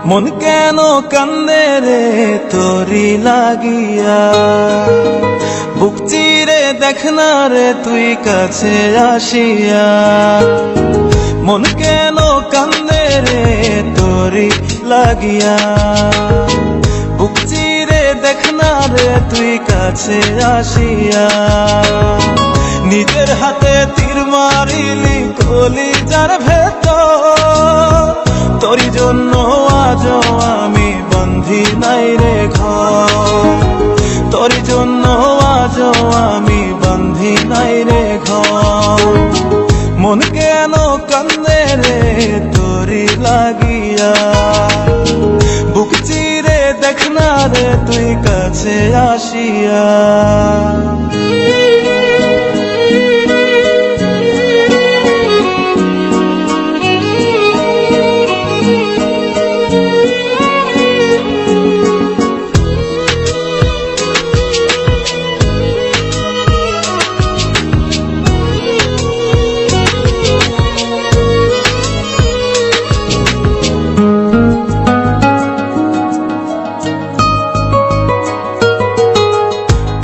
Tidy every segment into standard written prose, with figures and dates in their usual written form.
মন কেন কান্দে রে তোরি লাগিয়া, বুক চিরে দেখ না রে তুই কাছে আসিয়া। মন কেন কান্দে রে তোরি লাগিয়া, বুক চিরে দেখ না রে তুই কাছে আসিয়া। নিজের হাতে তীর মারিলি কলিজার ভেতর, তোরি জন্য আজ আমি বন্ধি নাই রে ঘর, তোরি জন্য আজ আমি বন্ধি নাই রে ঘর। মন কেন কান্দে রে তোরি লাগিয়া, বুক চিরে দেখ না রে তুই কাছে আসিয়া।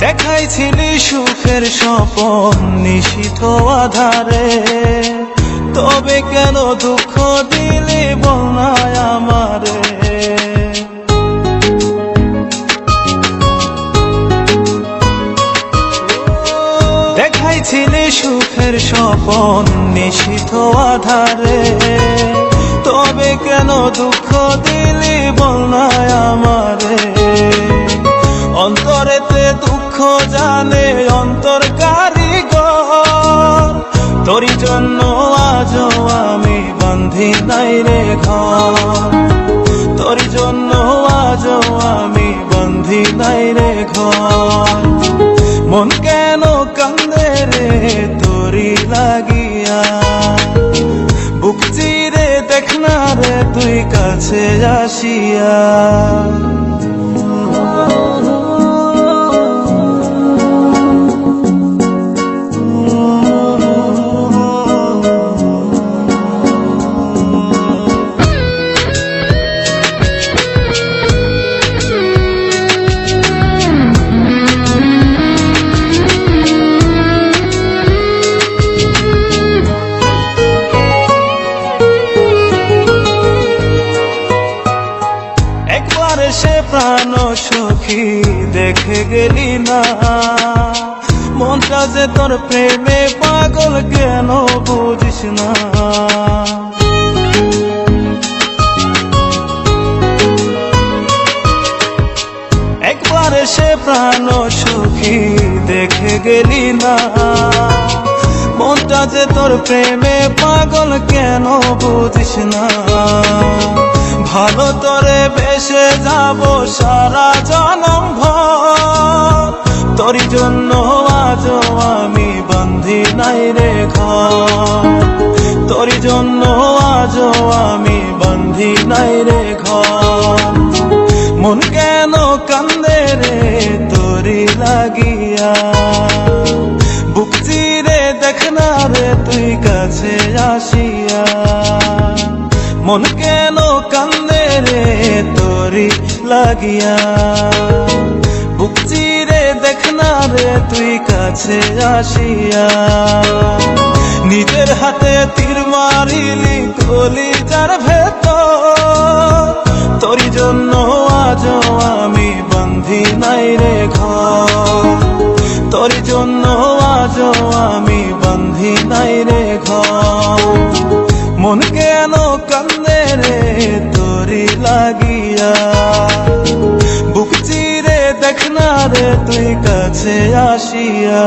দেখাইছিলি সুখের স্বপন নিশীথ আধারে, তবে কেন দুঃখ দিলি বল না আমারে। দেখাইছিলি সুখের স্বপন নিশীথ আধারে, তবে কেন দুঃখ দিলি বল না আমারে। অন্তরেতে দুঃখ জানে অন্তর কারিগর, তোরি জন্য আজ আমি বন্ধি নাই রে ঘর, তোরি জন্য আজ আমি বন্ধি নাই রে ঘর। মন কেন কান্দে রে তোরি লাগিয়া, বুক চিরে দেখ না রে তুই কাছে আসিয়া। সে প্রাণ সখী দেখে গেলি না, মনটা যে তোর প্রেমে পাগল কেন বুঝিস না। একবার সে প্রাণ সখী দেখে গেলি না, মনটা যে তোর প্রেমে পাগল কেন বুঝিস না। ভালো তোরে বেসে যাব সারা জনম ভর, তোরি জন্য আজ আমি বন্ধি নাই রে ঘর, তোরি জন্য আজ আমি বন্ধি নাই রে ঘর। মন কেন কান্দে রে তোরি লাগিয়া, বুক চিরে দেখ না রে তুই কাছে আসিয়া। মন কেন কান্দে রে তোরি লাগিয়া, বুক চিরে দেখ না রে তুই কাছে আসিয়া। নিজের হাতে তীর মারিলি কলিজার ভেতর, তোরি জন্য আজ আমি বন্ধি নাই রে ঘর, তোরি জন্য আজ আমি বন্ধি নাই রে ঘর। মন কেন কান্দে রে তোরি লাগিয়া, বুক চিরে দেখ না রে তুই কাছে আসিয়া।